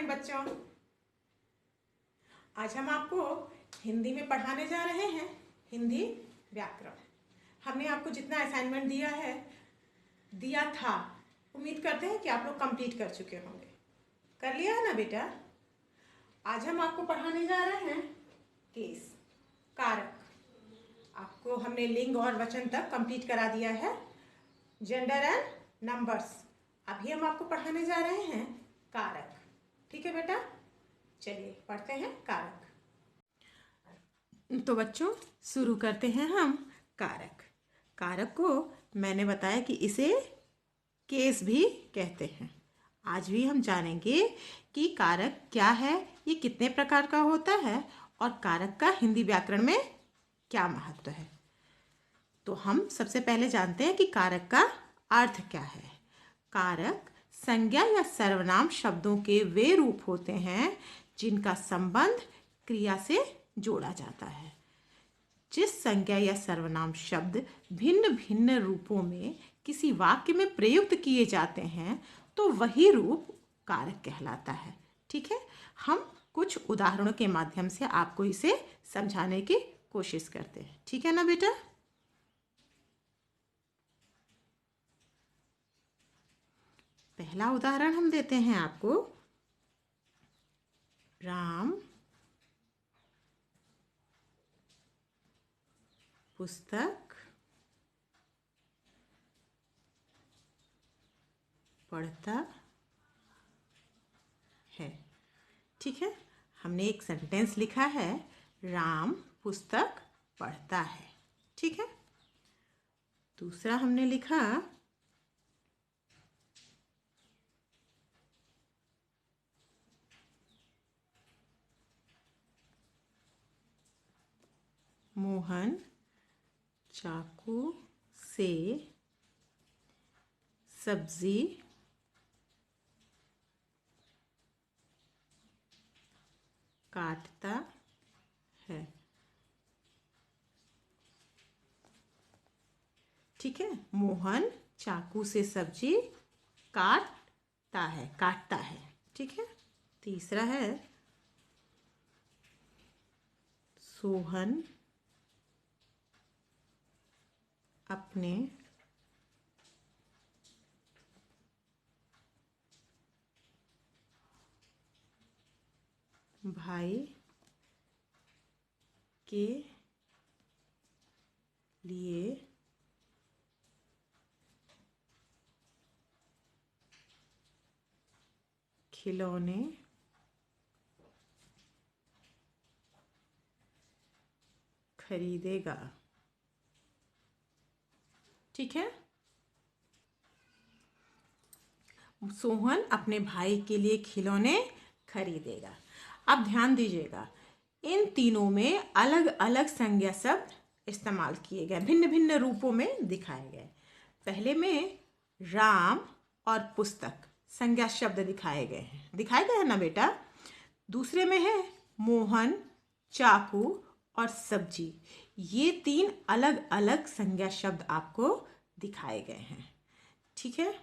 Morning बच्चों। आज हम आपको हिंदी में पढ़ाने जा रहे हैं हिंदी व्याकरण। हमने आपको जितना असाइनमेंट दिया था, उम्मीद करते हैं कि आप लोग कंप्लीट कर चुके होंगे। कर लिया है ना बेटा? आज हम आपको पढ़ाने जा रहे हैं केस, कारक। आपको हमने लिंग और वचन तक कंप्लीट करा दिया है, जेंडर एंड नंबर्स। अभी हम आपको पढ़ाने जा रहे हैं कारक। ठीक है बेटा, चलिए पढ़ते हैं कारक। तो बच्चों शुरू करते हैं हम कारक। कारक को मैंने बताया कि इसे केस भी कहते हैं। आज भी हम जानेंगे कि कारक क्या है, ये कितने प्रकार का होता है और कारक का हिंदी व्याकरण में क्या महत्व है। तो हम सबसे पहले जानते हैं कि कारक का अर्थ क्या है। कारक संज्ञा या सर्वनाम शब्दों के वे रूप होते हैं जिनका संबंध क्रिया से जोड़ा जाता है। जिस संज्ञा या सर्वनाम शब्द भिन्न भिन्न रूपों में किसी वाक्य में प्रयुक्त किए जाते हैं तो वही रूप कारक कहलाता है। ठीक है, हम कुछ उदाहरणों के माध्यम से आपको इसे समझाने की कोशिश करते हैं। ठीक है ना बेटा? पहला उदाहरण हम देते हैं आपको। राम पुस्तक पढ़ता है। ठीक है, हमने एक सेंटेंस लिखा है, राम पुस्तक पढ़ता है। ठीक है, दूसरा हमने लिखा, मोहन चाकू से सब्जी काटता है। ठीक है, मोहन चाकू से सब्जी काटता है। ठीक है, तीसरा है, सोहन अपने भाई के लिए खिलौने खरीदेगा। ठीक है, सोहन अपने भाई के लिए खिलौने खरीदेगा। अब ध्यान दीजिएगा, इन तीनों में अलग अलग संज्ञा शब्द इस्तेमाल किए गए, भिन्न भिन्न रूपों में दिखाए गए। पहले में राम और पुस्तक संज्ञा शब्द दिखाए गए हैं ना बेटा? दूसरे में है मोहन चाकू और सब्जी। ये तीन अलग अलग संज्ञा शब्द आपको दिखाए गए हैं। ठीक है,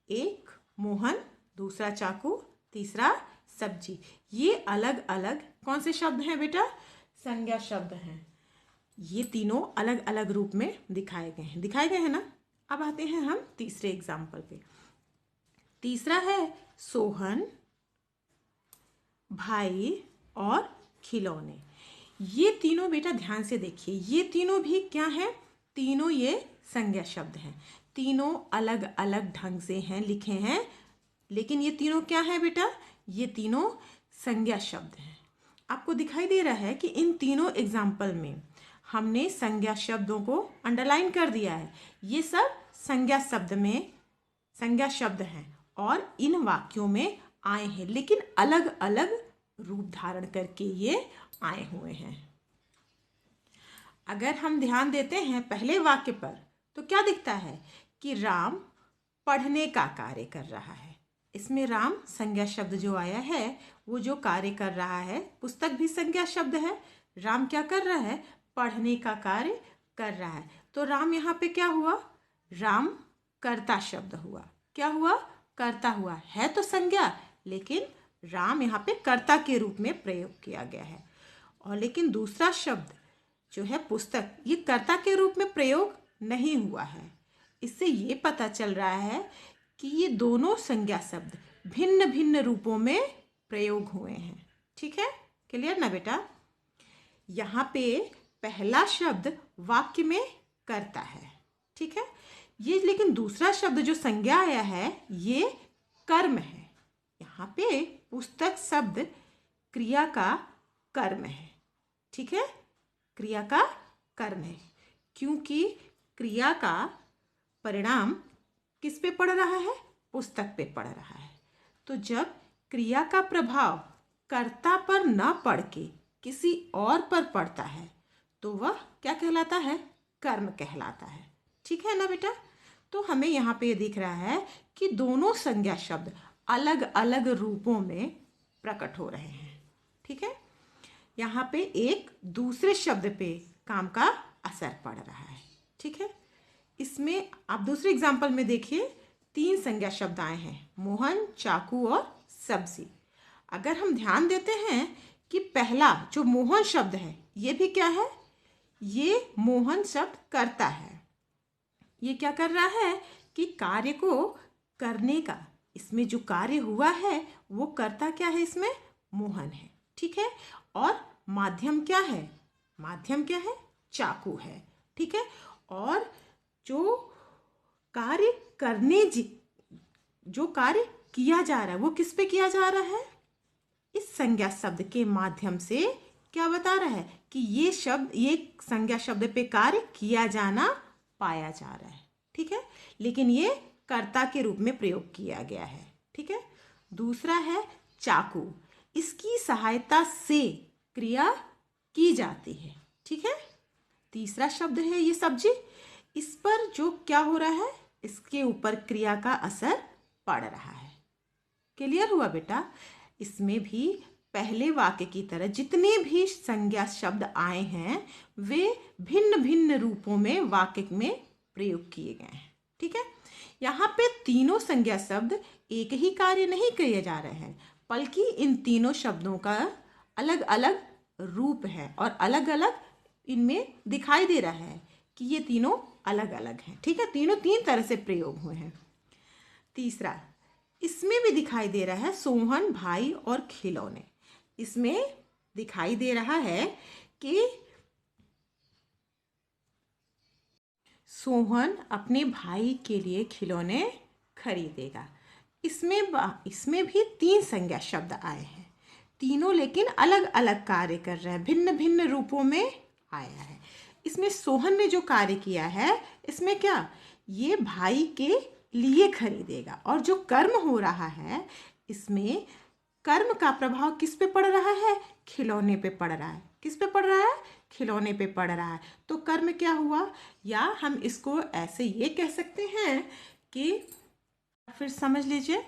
एक मोहन, दूसरा चाकू, तीसरा सब्जी। ये अलग अलग कौन से शब्द हैं बेटा? संज्ञा शब्द हैं। ये तीनों अलग अलग रूप में दिखाए गए हैं ना? अब आते हैं हम तीसरे एग्जाम्पल पे। तीसरा है सोहन, भाई और खिलौने। ये तीनों बेटा ध्यान से देखिए, ये तीनों भी क्या हैं? तीनों ये संज्ञा शब्द हैं। तीनों अलग अलग ढंग से हैं, लिखे हैं, लेकिन ये तीनों क्या है बेटा? ये तीनों संज्ञा शब्द हैं। आपको दिखाई दे रहा है कि इन तीनों एग्जाम्पल में हमने संज्ञा शब्दों को अंडरलाइन कर दिया है। ये सब संज्ञा शब्द हैं और इन वाक्यों में आए हैं, लेकिन अलग अलग रूप धारण करके ये आए हुए हैं। अगर हम ध्यान देते हैं पहले वाक्य पर, तो क्या दिखता है कि राम पढ़ने का कार्य कर रहा है। इसमें राम संज्ञा शब्द जो आया है, वो जो कार्य कर रहा है, पुस्तक भी संज्ञा शब्द है। राम क्या कर रहा है? पढ़ने का कार्य कर रहा है। तो राम यहाँ पे क्या हुआ? राम कर्ता शब्द हुआ। क्या हुआ? कर्ता हुआ है तो संज्ञा, लेकिन राम यहाँ पे कर्ता के रूप में प्रयोग किया गया है। और लेकिन दूसरा शब्द जो है पुस्तक, ये कर्ता के रूप में प्रयोग नहीं हुआ है। इससे ये पता चल रहा है कि ये दोनों संज्ञा शब्द भिन्न भिन्न रूपों में प्रयोग हुए हैं। ठीक है, क्लियर ना बेटा? यहाँ पे पहला शब्द वाक्य में कर्ता है, ठीक है। ये लेकिन दूसरा शब्द जो संज्ञा आया है ये कर्म है। यहाँ पे पुस्तक शब्द क्रिया का कर्म है, ठीक है, क्रिया का कर्म है, क्योंकि क्रिया का परिणाम किस पे पड़ रहा है? पुस्तक पे पड़ रहा है। तो जब क्रिया का प्रभाव कर्ता पर न पड़ के किसी और पर पड़ता है तो वह क्या कहलाता है? कर्म कहलाता है। ठीक है ना बेटा? तो हमें यहाँ पे दिख रहा है कि दोनों संज्ञा शब्द अलग अलग रूपों में प्रकट हो रहे हैं। ठीक है, यहाँ पे एक दूसरे शब्द पे काम का असर पड़ रहा है। ठीक है, इसमें आप दूसरे एग्जाम्पल में देखिए 3 संज्ञा शब्द आए हैं, मोहन, चाकू और सब्जी। अगर हम ध्यान देते हैं कि पहला जो मोहन शब्द है ये भी क्या है? ये मोहन शब्द करता है। ये क्या कर रहा है कि कार्य को करने का, इसमें जो कार्य हुआ है वो करता क्या है? इसमें मोहन है। ठीक है, और माध्यम क्या है? माध्यम क्या है? चाकू है। ठीक है, और जो कार्य जो कार्य किया जा रहा है वो किस पे किया जा रहा है? इस संज्ञा शब्द के माध्यम से क्या बता रहा है कि ये संज्ञा शब्द पे कार्य किया जाना पाया जा रहा है। ठीक है, लेकिन ये कर्ता के रूप में प्रयोग किया गया है। ठीक है, दूसरा है चाकू, इसकी सहायता से क्रिया की जाती है। ठीक है, तीसरा शब्द है ये सब्जी, इस पर जो क्या हो रहा है? इसके ऊपर क्रिया का असर पड़ रहा है। क्लियर हुआ बेटा? इसमें भी पहले वाक्य की तरह जितने भी संज्ञा शब्द आए हैं वे भिन्न भिन्न रूपों में वाक्य में प्रयोग किए गए हैं। ठीक है, यहाँ पे तीनों संज्ञा शब्द एक ही कार्य नहीं किए जा रहे हैं, बल्कि इन तीनों शब्दों का अलग अलग रूप है और अलग अलग इनमें दिखाई दे रहा है कि ये तीनों अलग अलग हैं। ठीक है, तीनों 3 तरह से प्रयोग हुए हैं। तीसरा, इसमें भी दिखाई दे रहा है सोहन, भाई और खिलौने। इसमें दिखाई दे रहा है कि सोहन अपने भाई के लिए खिलौने खरीदेगा। इसमें भी 3 संज्ञा शब्द आए हैं, तीनों लेकिन अलग अलग कार्य कर रहे हैं, भिन्न भिन्न रूपों में आया है। इसमें सोहन ने जो कार्य किया है इसमें क्या? ये भाई के लिए खरीदेगा, और जो कर्म हो रहा है इसमें कर्म का प्रभाव किस पे पड़ रहा है? खिलौने पे पड़ रहा है। किस पे पड़ रहा है? खिलौने पे पड़ रहा है। तो कर्म क्या हुआ? या हम इसको ऐसे ये कह सकते हैं कि, फिर समझ लीजिए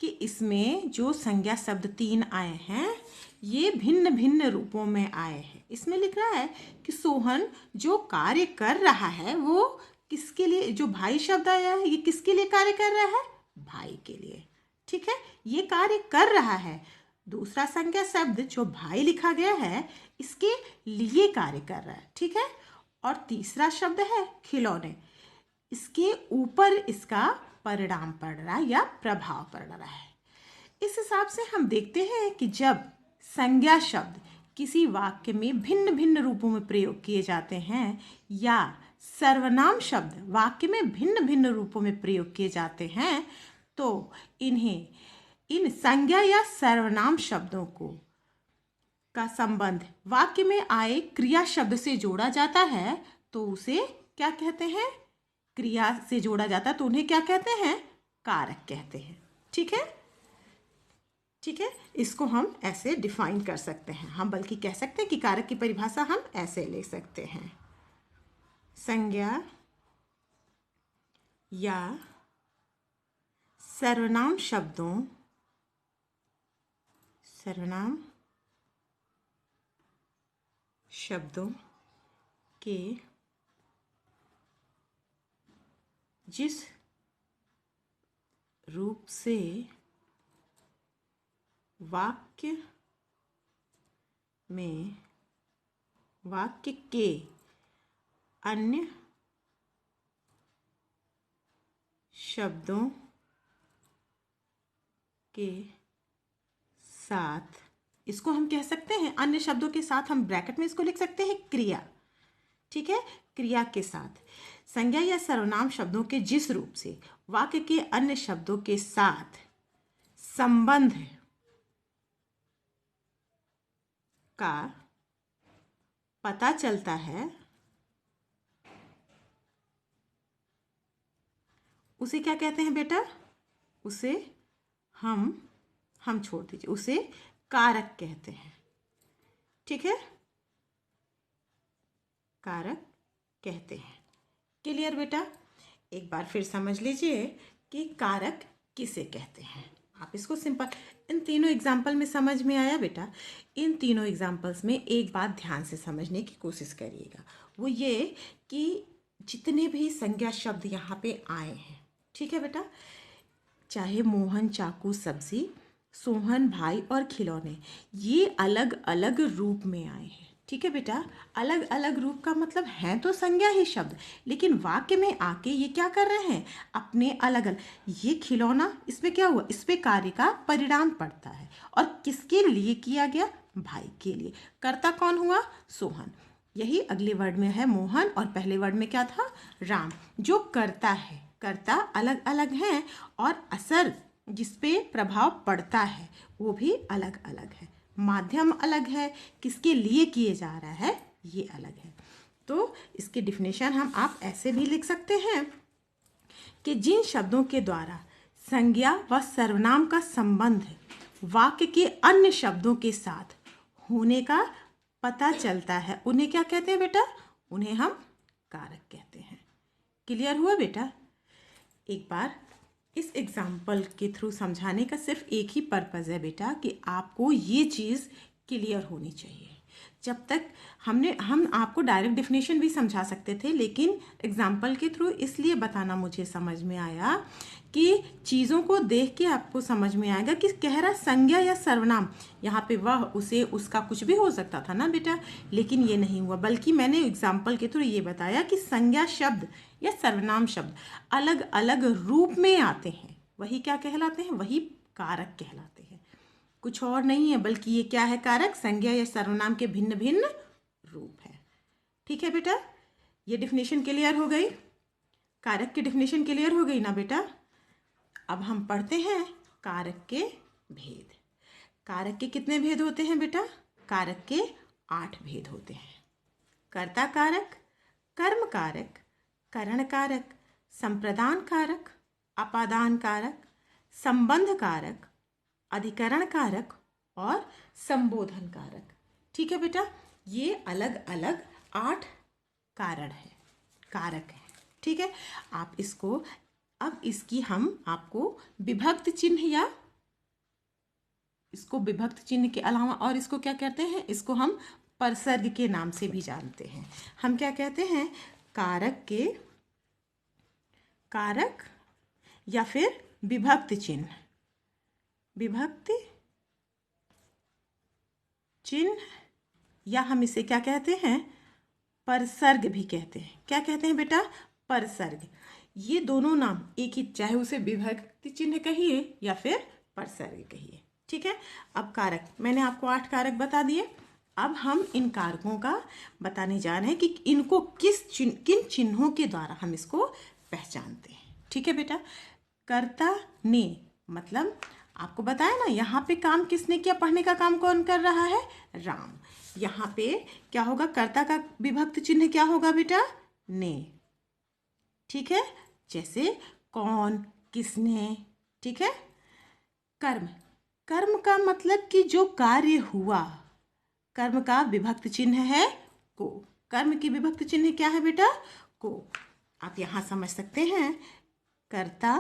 कि इसमें जो संज्ञा शब्द 3 आए हैं ये भिन्न भिन्न रूपों में आए हैं। इसमें लिख रहा है कि सोहन जो कार्य कर रहा है वो किसके लिए? जो भाई शब्द आया है ये किसके लिए कार्य कर रहा है? भाई के लिए। ठीक है, ये कार्य कर रहा है। दूसरा संज्ञा शब्द जो भाई लिखा गया है इसके लिए कार्य कर रहा है। ठीक है, और तीसरा शब्द है खिलौने, इसके ऊपर इसका परिणाम पड़ रहा है या प्रभाव पड़ रहा है। इस हिसाब से हम देखते हैं कि जब संज्ञा शब्द किसी वाक्य में भिन्न भिन्न रूपों में प्रयोग किए जाते हैं या सर्वनाम शब्द वाक्य में भिन्न भिन्न रूपों में प्रयोग किए जाते हैं तो इन संज्ञा या सर्वनाम शब्दों का संबंध वाक्य में आए क्रिया शब्द से जोड़ा जाता है तो उसे क्या कहते हैं? क्रिया से जोड़ा जाता है तो उन्हें क्या कहते हैं? कारक कहते हैं। ठीक है, ठीक है, इसको हम ऐसे डिफाइन कर सकते हैं। हम बल्कि कह सकते हैं कि कारक की परिभाषा हम ऐसे ले सकते हैं, संज्ञा या सर्वनाम शब्दों के जिस रूप से वाक्य में वाक्य के अन्य शब्दों के साथ, इसको हम कह सकते हैं अन्य शब्दों के साथ, हम ब्रैकेट में इसको लिख सकते हैं क्रिया। ठीक है, क्रिया के साथ संज्ञा या सर्वनाम शब्दों के जिस रूप से वाक्य के अन्य शब्दों के साथ संबंध का पता चलता है, उसे क्या कहते हैं बेटा? उसे हम छोड़ दीजिए, उसे कारक कहते हैं। ठीक है, कारक कहते हैं। क्लियर बेटा? एक बार फिर समझ लीजिए कि कारक किसे कहते हैं। आप इसको सिंपल इन तीनों एग्जाम्पल में समझ में आया बेटा? इन तीनों एग्जाम्पल्स में एक बात ध्यान से समझने की कोशिश करिएगा, वो ये कि जितने भी संज्ञा शब्द यहाँ पे आए हैं, ठीक है बेटा, चाहे मोहन चाकू सब्जी, सोहन भाई और खिलौने, ये अलग अलग रूप में आए हैं। ठीक है बेटा, अलग अलग रूप का मतलब है तो संज्ञा ही शब्द, लेकिन वाक्य में आके ये क्या कर रहे हैं? अपने अलग अलग, ये खिलौना, इसमें क्या हुआ? इस पे कार्य का परिणाम पड़ता है, और किसके लिए किया गया? भाई के लिए। कर्ता कौन हुआ? सोहन। यही अगले वर्ड में है मोहन, और पहले वर्ड में क्या था? राम। जो करता है, कर्ता अलग अलग हैं, और असर जिसपे प्रभाव पड़ता है वो भी अलग अलग है। माध्यम अलग है, किसके लिए किए जा रहा है ये अलग है। तो इसकी डिफिनेशन हम आप ऐसे भी लिख सकते हैं कि जिन शब्दों के द्वारा संज्ञा व सर्वनाम का संबंध वाक्य के अन्य शब्दों के साथ होने का पता चलता है, उन्हें क्या कहते हैं बेटा? उन्हें हम कारक कहते हैं। क्लियर हुआ बेटा? एक बार इस एग्जाम्पल के थ्रू समझाने का सिर्फ एक ही पर्पज़ है बेटा कि आपको ये चीज़ क्लियर होनी चाहिए। जब तक हम आपको डायरेक्ट डेफिनेशन भी समझा सकते थे, लेकिन एग्जाम्पल के थ्रू इसलिए बताना मुझे समझ में आया कि चीज़ों को देख के आपको समझ में आएगा कि कह रहा संज्ञा या सर्वनाम, यहाँ पे वह, उसे, उसका कुछ भी हो सकता था ना बेटा, लेकिन ये नहीं हुआ, बल्कि मैंने एग्जाम्पल के थ्रू ये बताया कि संज्ञा शब्द या सर्वनाम शब्द अलग अलग रूप में आते हैं, वही क्या कहलाते हैं? वही कारक कहलाते हैं। कुछ और नहीं है, बल्कि ये क्या है? कारक संज्ञा या सर्वनाम के भिन्न भिन्न रूप है। ठीक है बेटा, ये डिफिनेशन क्लियर हो गई? कारक की डिफिनेशन क्लियर हो गई ना बेटा? अब हम पढ़ते हैं कारक के भेद। कारक के कितने भेद होते हैं बेटा? कारक के 8 भेद होते हैं। कर्ता कारक, कर्म कारक, करण कारक, संप्रदान कारक, अपादान कारक, संबंध कारक, अधिकरण कारक और संबोधन कारक। ठीक है बेटा, ये अलग अलग 8 कारक हैं। ठीक है, आप इसको, अब इसकी हम आपको विभक्त चिन्ह, या इसको विभक्त चिन्ह के अलावा और इसको क्या कहते हैं? इसको हम परसर्ग के नाम से भी जानते हैं। हम क्या कहते हैं? कारक या फिर विभक्त चिन्ह, या हम इसे क्या कहते हैं? परसर्ग भी कहते हैं। क्या कहते हैं बेटा? परसर्ग। ये दोनों नाम एक ही, चाहे उसे विभक्ति चिन्ह कहिए या फिर परसर्ग कहिए। ठीक है, अब कारक, मैंने आपको 8 कारक बता दिए। अब हम इन कारकों का बताने जा रहे हैं कि इनको किन चिन्हों के द्वारा हम इसको पहचानते हैं। ठीक है बेटा, कर्ता ने, मतलब आपको बताया ना, यहाँ पे काम किसने किया? पढ़ने का काम कौन कर रहा है? राम। यहाँ पे क्या होगा? कर्ता का विभक्त चिन्ह क्या होगा बेटा? ने। ठीक है, जैसे कौन, किसने। ठीक है, कर्म का मतलब कि जो कार्य हुआ, कर्म का विभक्त चिन्ह है को। कर्म की विभक्त चिन्ह क्या है बेटा? को। आप यहाँ समझ सकते हैं कर्ता